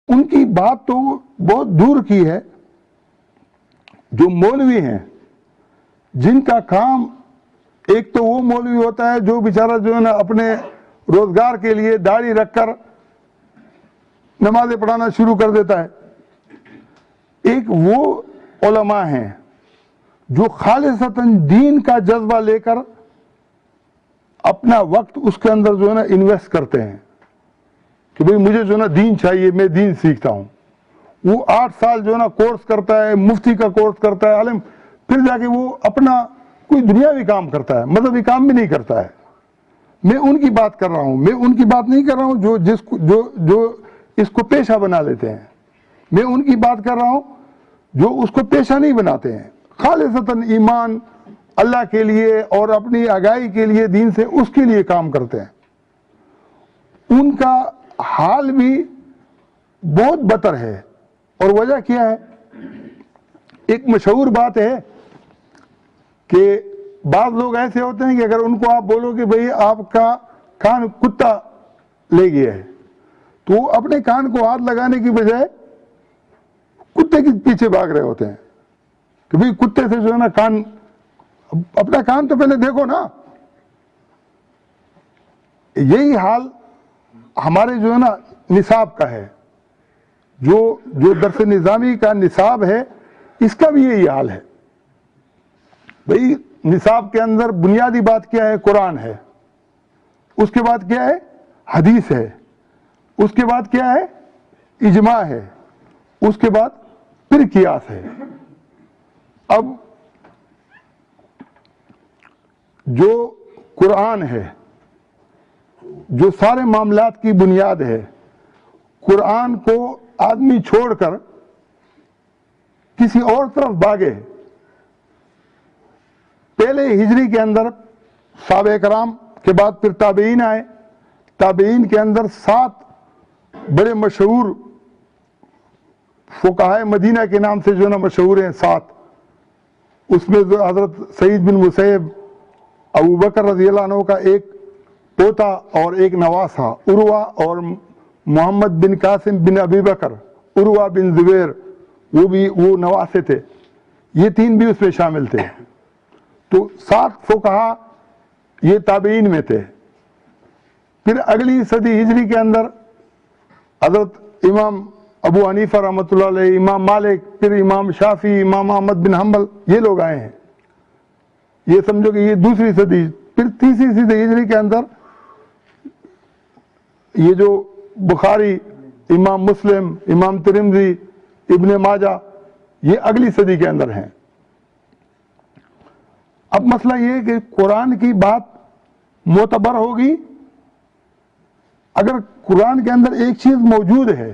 ان کی بات تو بہت دور کی ہے. جو مولوی ہیں جن کا کام، ایک تو وہ مولوی ہوتا ہے جو بیچارہ جو ہے نا اپنے روزگار کے لیے داڑھی رکھ کر نمازیں پڑھانا شروع کر دیتا ہے. ایک وہ علماء ہیں جو خالصتاً دین کا جذبہ لے کر اپنا وقت اس کے اندر جو ہے نا انویسٹ کرتے ہیں کہ بھئی مجھے جو ہے نا دین چاہیے، میں دین سیکھتا ہوں. وہ 8 سال جو ہے نا کورس کرتا ہے، مفتی کا کورس کرتا ہے عالم، پھر جا کے وہ اپنا کوئی دنیاوی کام کرتا ہے، مذہبی کام بھی نہیں کرتا ہے. میں ان کی بات کر رہا ہوں، میں ان کی بات نہیں کر رہا ہوں جو اس کو پیشہ بنا لیتے ہیں. میں ان کی بات کر رہا ہوں جو اس کو پیشہ نہیں بناتے ہیں، خالصتاً ایمان اللہ کے لیے اور اپنی آگاہی کے لیے دین سے اس کے لیے کام کرتے ہیں. ان کا حال بھی بہت بدتر ہے. اور وجہ کیا ہے؟ ایک مشہور بات ہے کہ بعض لوگ ایسے ہوتے ہیں کہ اگر ان کو آپ بولو کہ بھئی آپ کا کان کتا لے گیا ہے، تو وہ اپنے کان کو ہاتھ لگانے کی بجائے کتے کے پیچھے بھاگ رہے ہوتے ہیں کہ بھئی کتے سے جو ہے نا کان، اپنا کان تو پہلے دیکھو نا. یہی حال ہمارے جو ہے نا نصاب کا ہے. جو درس نظامی کا نصاب ہے اس کا بھی یہی حال ہے. بھئی نصاب کے اندر بنیادی بات کیا ہے؟ قرآن ہے. اس کے بعد کیا ہے؟ حدیث ہے. اس کے بعد کیا ہے؟ اجماع ہے. اس کے بعد پھر قیاس ہے. اب جو قرآن ہے، جو سارے معاملات کی بنیاد ہے، قرآن کو آدمی چھوڑ کر کسی اور طرف بھاگے. پہلے ہجری کے اندر صحابہ کرام کے بعد پھر تابعین آئے. تابعین کے اندر 7 بڑے مشہور فقہائے مدینہ کے نام سے جو ہے نا مشہور ہیں 7. اس میں حضرت سعید بن مسیب، ابو بکر رضی اللہ عنہ کا ایک پوتا اور ایک نواز تھا، عروہ، اور محمد بن قاسم بن ابی بکر، عروہ بن زبیر، وہ نواسے تھے. یہ 3 بھی اس میں شامل تھے. تو 7 فقہا یہ تابعین میں تھے. پھر اگلی صدی ہجری کے اندر حضرت امام ابو حنیفہ رحمۃ اللہ علیہ، امام مالک، پھر امام شافعی، امام احمد بن حنبل، یہ لوگ آئے ہیں. یہ سمجھو کہ یہ دوسری صدی. پھر تیسری صدی ہجری کے اندر یہ جو بخاری، امام مسلم، امام ترمذی، ابن ماجہ، یہ اگلی صدی کے اندر ہیں. اب مسئلہ یہ ہے کہ قرآن کی بات معتبر ہوگی اگر قرآن کے اندر ایک چیز موجود ہے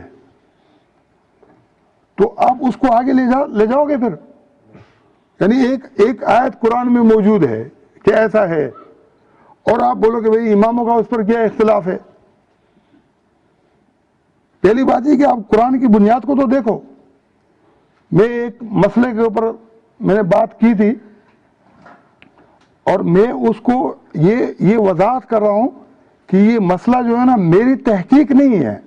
تو آپ اس کو آگے لے جاؤ گے. پھر یعنی ایک آیت قرآن میں موجود ہے کہ ایسا ہے، اور آپ بولو کہ بھئی اماموں کا اس پر کیا اختلاف ہے. پہلی بات یہ کہ آپ قرآن کی بنیاد کو تو دیکھو. میں ایک مسئلے کے اوپر میں نے بات کی تھی اور میں اس کو یہ وضاحت کر رہا ہوں کہ یہ مسئلہ جو ہے نا میری تحقیق نہیں ہے.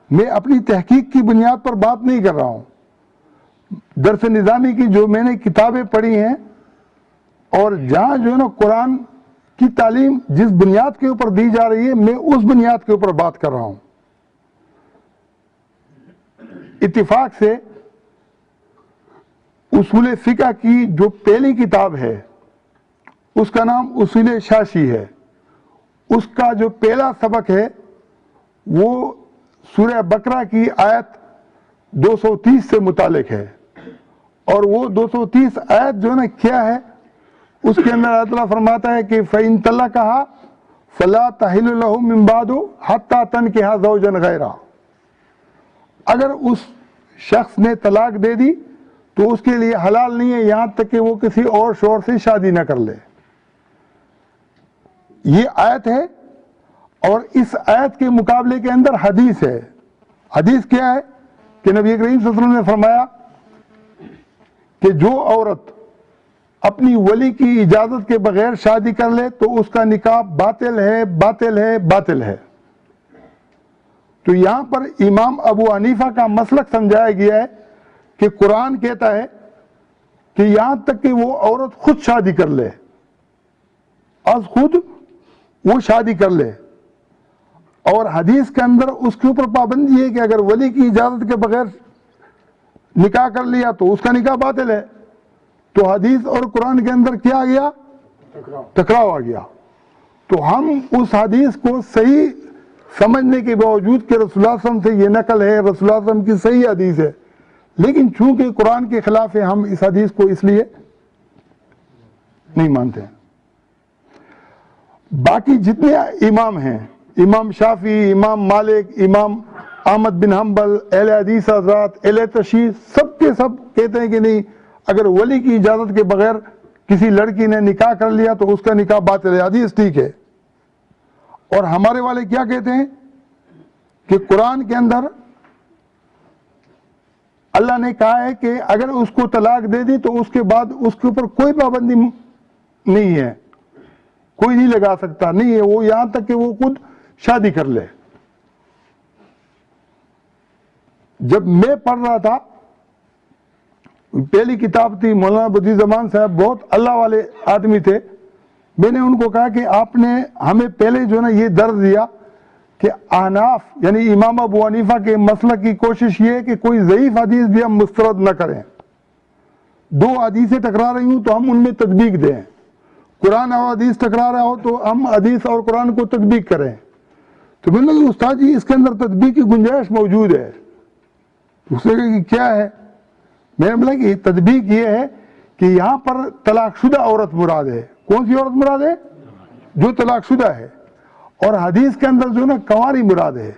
میں اپنی تحقیق کی بنیاد پر بات نہیں کر رہا ہوں. درس نظامی کی جو میں نے کتابیں پڑھی ہیں اور جہاں جو ہے نا قرآن کی تعلیم جس بنیاد کے اوپر دی جا رہی ہے، میں اس بنیاد کے اوپر بات کر رہا ہوں. اتفاق سے اصول فقہ کی جو پہلی کتاب ہے اس کا نام اصول شاشی ہے. اس کا جو پہلا سبق ہے وہ سورہ بقرہ کی آیت 230 سے متعلق ہے. اور وہ 230 آیت جو ہے نا کیا ہے، اس کے اندر اللہ تعالیٰ فرماتا ہے کہ فَإِن طَلَّقَهَا فَلَا تَحِلُّ لَهُ مِن بَعْدُ حَتَّى تَنكِحَ زَوْجًا غَيْرَهُ. اگر اس شخص نے طلاق دے دی تو اس کے لیے حلال نہیں ہے یہاں تک کہ وہ کسی اور شوہر سے شادی نہ کر لے. یہ آیت ہے. اور اس آیت کے مقابلے کے اندر حدیث ہے. حدیث کیا ہے کہ نبی کریم صلی اللہ علیہ وسلم نے فرمایا کہ جو عورت اپنی ولی کی اجازت کے بغیر شادی کر لے تو اس کا نکاح باطل ہے، باطل ہے، باطل ہے. تو یہاں پر امام ابو حنیفہ کا مسلک سمجھایا گیا ہے کہ قرآن کہتا ہے کہ یہاں تک کہ وہ عورت خود شادی کر لے، از خود وہ شادی کر لے، اور حدیث کے اندر اس کے اوپر پابندی ہے کہ اگر ولی کی اجازت کے بغیر نکاح کر لیا تو اس کا نکاح باطل ہے۔ تو حدیث اور قرآن کے اندر کیا آ گیا؟ ٹکراؤ آ گیا۔ تو ہم اس حدیث کو صحیح سمجھنے کے باوجود کہ رسول اللہ صلی اللہ علیہ وسلم سے یہ نقل ہے، رسول اللہ صلی اللہ علیہ وسلم کی صحیح حدیث ہے، لیکن چونکہ قرآن کے خلاف ہے ہم اس حدیث کو اس لیے نہیں مانتے ہیں۔ باقی جتنے امام ہیں، امام شافعی، امام مالک، امام احمد بن حنبل، اہل حدیث حضرات، اہل تشیع، سب کے سب کہتے ہیں کہ نہیں، اگر ولی کی اجازت کے بغیر کسی لڑکی نے نکاح کر لیا تو اس کا نکاح باطل ہے، حدیث ٹھیک ہے۔ اور ہمارے والے کیا کہتے ہیں کہ قرآن کے اندر اللہ نے کہا ہے کہ اگر اس کو طلاق دے دی تو اس کے بعد اس کے اوپر کوئی پابندی نہیں ہے، کوئی نہیں لگا سکتا، نہیں ہے وہ، یہاں تک کہ وہ خود شادی کر لے۔ جب میں پڑھ رہا تھا، پہلی کتاب تھی، مولانا بدیع الزمان صاحب بہت اللہ والے آدمی تھے، میں نے ان کو کہا کہ آپ نے ہمیں پہلے جو ہے نا یہ درد دیا کہ احناف یعنی امام ابو حنیفہ کے مسلک کی کوشش یہ ہے کہ کوئی ضعیف حدیث بھی ہم مسترد نہ کریں، دو حدیثیں ٹکرا رہی ہوں تو ہم ان میں تطبیق دیں، قرآن اور حدیث ٹکرا رہا ہو تو ہم حدیث اور قرآن کو تطبیق کریں۔ تو میں نے کہا استاد جی اس کے اندر تطبیق کی گنجائش موجود ہے۔ اس نے کہا کہ کیا ہے؟ میں نے بولا کہ تطبیق یہ ہے کہ یہاں پر طلاق شدہ عورت مراد ہے۔ کون سی عورت مراد ہے؟ جو طلاق شدہ ہے۔ اور حدیث کے اندر جو نا کنواری مراد ہے۔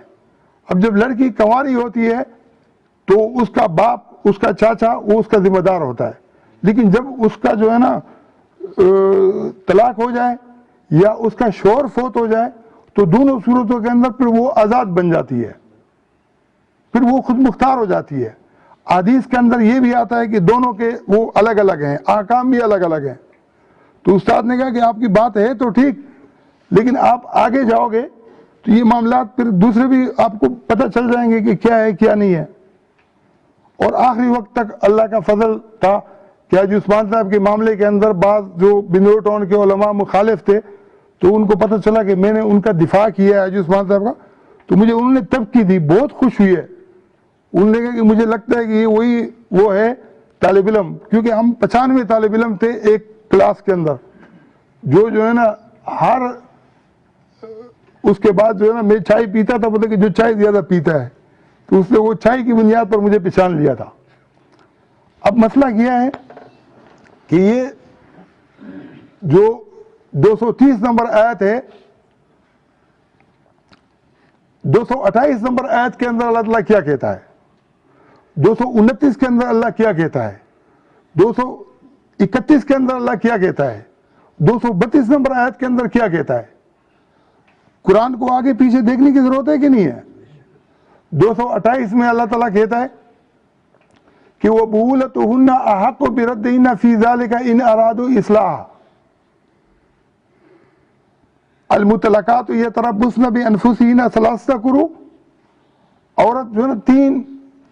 اب جب لڑکی کنواری ہوتی ہے تو اس کا باپ، اس کا چاچا، وہ اس کا ذمہ دار ہوتا ہے، لیکن جب اس کا جو ہے نا طلاق ہو جائے یا اس کا شوہر فوت ہو جائے تو دونوں صورتوں کے اندر پھر وہ آزاد بن جاتی ہے، پھر وہ خود مختار ہو جاتی ہے۔ حدیث کے اندر یہ بھی آتا ہے کہ دونوں کے وہ الگ الگ ہیں، احکام بھی الگ الگ ہیں۔ تو استاد نے کہا کہ آپ کی بات ہے تو ٹھیک، لیکن آپ آگے جاؤ گے تو یہ معاملات پھر دوسرے بھی آپ کو پتہ چل جائیں گے کہ کیا ہے کیا نہیں ہے۔ اور آخری وقت تک اللہ کا فضل تھا کہ حاجی عثمان صاحب کے معاملے کے اندر بعض جو بنور ٹاؤن کے علماء مخالف تھے تو ان کو پتہ چلا کہ میں نے ان کا دفاع کیا ہے حاجی عثمان صاحب کا، تو مجھے انہوں نے تب کی تھی، بہت خوش ہوئی ہے۔ انہوں نے کہا کہ مجھے لگتا ہے کہ یہ وہی وہ ہے طالب علم، کیونکہ ہم 95 طالب علم تھے ایک کلاس کے اندر، جو ہے نا ہر اس کے بعد جو ہے نا میں چائے پیتا تھا، مطلب کہ جو چائے زیادہ پیتا ہے تو اس نے وہ چائے کی بنیاد پر مجھے پہچان لیا تھا۔ اب مسئلہ کیا ہے کہ یہ جو 230 نمبر آیت ہے، 228 نمبر آیت کے اندر اللہ تعالیٰ کیا کہتا ہے، 229 کے اندر اللہ کیا کہتا ہے، 231 کے اندر اللہ کیا کہتا ہے، 232 نمبر آیت کے اندر کیا کہتا ہے۔ قرآن کو آگے پیچھے دیکھنے کی ضرورت ہے کہ نہیں ہے؟ 228 میں اللہ تعالیٰ کہتا ہے کہ وَبُعُولَتُهُنَّ أَحَقُّ بِرَدِّهِنَّ فِي ذَلِكَ إِنْ أَرَادُوا إِصْلَاحًا الْمُطَلَّقَاتُ يَتَرَبَّصْنَ بِأَنفُسِهِنَّ ثَلَاثَةَ قُرُوءٍ۔ عورت جو ہے نا 3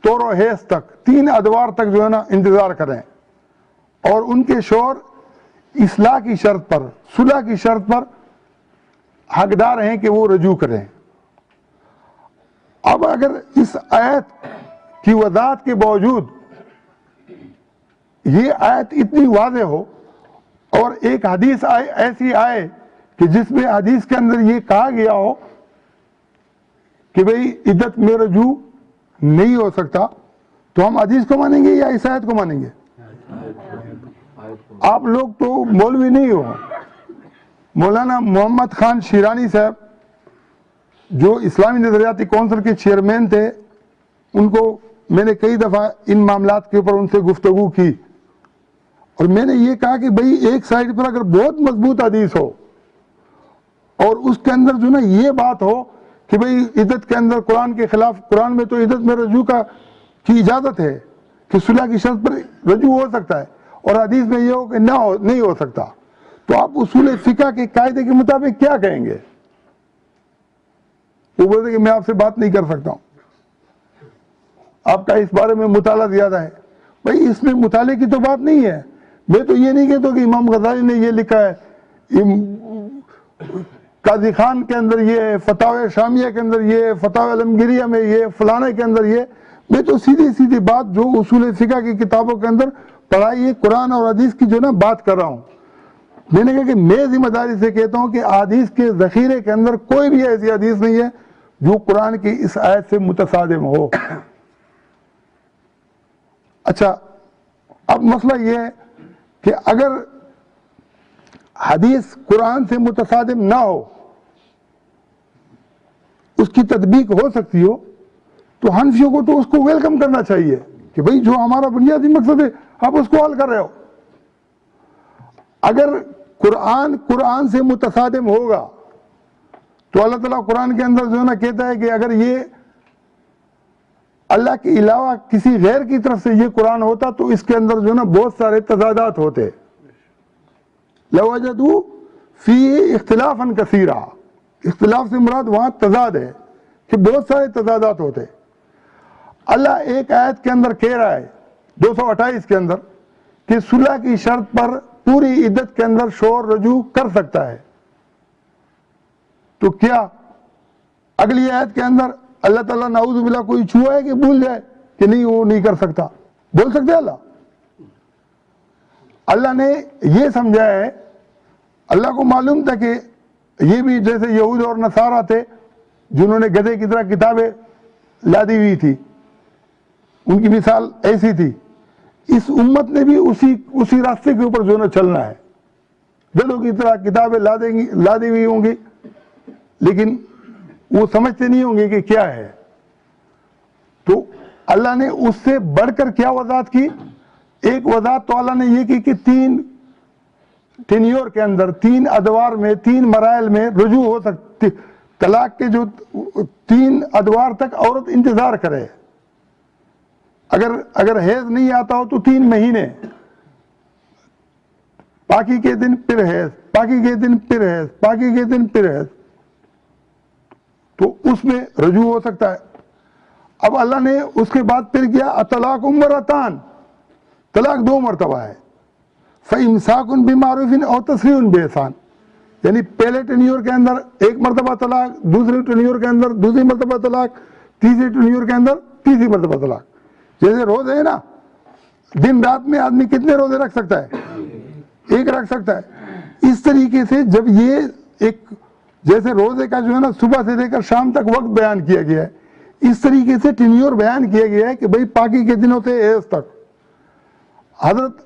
طور و حیض تک، 3 ادوار تک جو ہے نا انتظار کریں، اور ان کے شوہر اصلاح کی شرط پر، صلح کی شرط پر حقدار ہیں کہ وہ رجوع کریں۔ اب اگر اس آیت کی وضاحت کے باوجود یہ آیت اتنی واضح ہو اور ایک حدیث ایسی آئے کہ جس میں حدیث کے اندر یہ کہا گیا ہو کہ بھئی عدت میں رجوع نہیں ہو سکتا، تو ہم حدیث کو مانیں گے یا اس آیت کو مانیں گے؟ آپ لوگ تو مولوی نہیں ہو۔ مولانا محمد خان شیرانی صاحب جو اسلامی نظریاتی کونسل کے چیئرمین تھے، ان کو میں نے کئی دفعہ ان معاملات کے اوپر ان سے گفتگو کی، اور میں نے یہ کہا کہ بھئی ایک سائڈ پر اگر بہت مضبوط حدیث ہو اور اس کے اندر جو نا یہ بات ہو کہ بھئی عدت کے اندر قرآن کے خلاف، قرآن میں تو عدت میں رجوع کی اجازت ہے کہ صلح کی شرط پر رجوع ہو سکتا ہے، اور حدیث میں یہ ہو کہ نہیں ہو سکتا، تو آپ اصول فقہ کے قاعدے کے مطابق کیا کہیں گے؟ وہ بولتے کہ میں آپ سے بات نہیں کر سکتا ہوں، آپ کا اس بارے میں مطالعہ زیادہ ہے۔ بھائی اس میں مطالعے کی تو بات نہیں ہے، میں تو یہ نہیں کہتا کہ امام غزالی نے یہ لکھا ہے، قاضی خان کے اندر یہ ہے، فتاوی شامیہ کے اندر یہ ہے، فتاوی علمگیریہ میں یہ، فلانے کے اندر یہ، میں تو سیدھی سیدھی بات جو اصول فقہ کی کتابوں کے اندر پڑھائی ہے قرآن اور حدیث کی جو نا بات کر رہا ہوں۔ میں نے کہا کہ میں ذمہ داری سے کہتا ہوں کہ حدیث کے ذخیرے کے اندر کوئی بھی ایسی حدیث نہیں ہے جو قرآن کی اس آیت سے متصادم ہو۔ اچھا، اب مسئلہ یہ ہے کہ اگر حدیث قرآن سے متصادم نہ ہو، اس کی تطبیق ہو سکتی ہو، تو حنفیوں کو تو اس کو ویلکم کرنا چاہیے کہ بھئی جو ہمارا بنیادی مقصد ہے آپ اس کو حل کر رہے ہو۔ اگر قرآن سے متصادم ہوگا تو اللہ تعالیٰ قرآن کے اندر جو ہے نا کہتا ہے کہ اگر یہ اللہ کے علاوہ کسی غیر کی طرف سے یہ قرآن ہوتا تو اس کے اندر جو ہے نا بہت سارے تضادات ہوتے، لَوَجَدُوا فِيهِ اخْتِلَافًا كَثِيرًا، اختلاف سے مراد وہاں تضاد ہے کہ بہت سارے تضادات ہوتے۔ اللہ ایک آیت کے اندر کہہ رہا ہے 228 کے اندر کہ صلح کی شرط پر پوری عدت کے اندر شوہر رجوع کر سکتا ہے، تو کیا اگلی آیت کے اندر اللہ تعالیٰ نعوذ باللہ کوئی چھوا ہے کہ بھول جائے کہ نہیں وہ نہیں کر سکتا؟ بول سکتے اللہ نے یہ سمجھایا ہے، اللہ کو معلوم تھا کہ یہ بھی جیسے یہود اور نصارہ تھے جنہوں نے گدھے کی طرح کتابیں لادی ہوئی تھی، ان کی مثال ایسی تھی، اس امت نے بھی اسی راستے کے اوپر جو نہ چلنا ہے، گدھوں کی طرح کتابیں لادی ہوئی ہوں گی لیکن وہ سمجھتے نہیں ہوں گے کہ کیا ہے۔ تو اللہ نے اس سے بڑھ کر کیا وضاحت کی؟ ایک وضاحت تو اللہ نے یہ کی کہ 3 ٹینیور کے اندر، 3 ادوار میں، 3 مراحل میں رجوع ہو سکتی، طلاق کے جو 3 ادوار تک عورت انتظار کرے، اگر حیض نہیں آتا ہو تو 3 مہینے، پاکی کے دن پھر حیض، پاکی کے دن پھر حیض، پاکی کے دن پھر حیض، تو اس میں رجوع ہو سکتا ہے۔ اب اللہ نے اس کے بعد پھر کیا، الطلاق مرتان، طلاق 2 مرتبہ ہے، فَإِمْسَاكٌ بِمَعْرُوفٍ أَوْ تَسْرِيحٌ بِإِحْسَان، یعنی پہلے ٹینیور کے اندر 1 مرتبہ طلاق، دوسرے ٹینیور کے اندر 2 مرتبہ طلاق، تیسرے ٹینیور کے اندر 3 مرتبہ طلاق۔ جیسے روزے ہیں نا، دن رات میں آدمی کتنے روزے رکھ سکتا ہے؟ 1 رکھ سکتا ہے۔ اس طریقے سے جب یہ ایک جیسے روزے کا جو ہے نا صبح سے لے کر شام تک وقت بیان کیا گیا ہے، اس طریقے سے ٹینیور بیان کیا گیا ہے کہ بھئی پاکی کے دنوں سے حیض تک۔ حضرت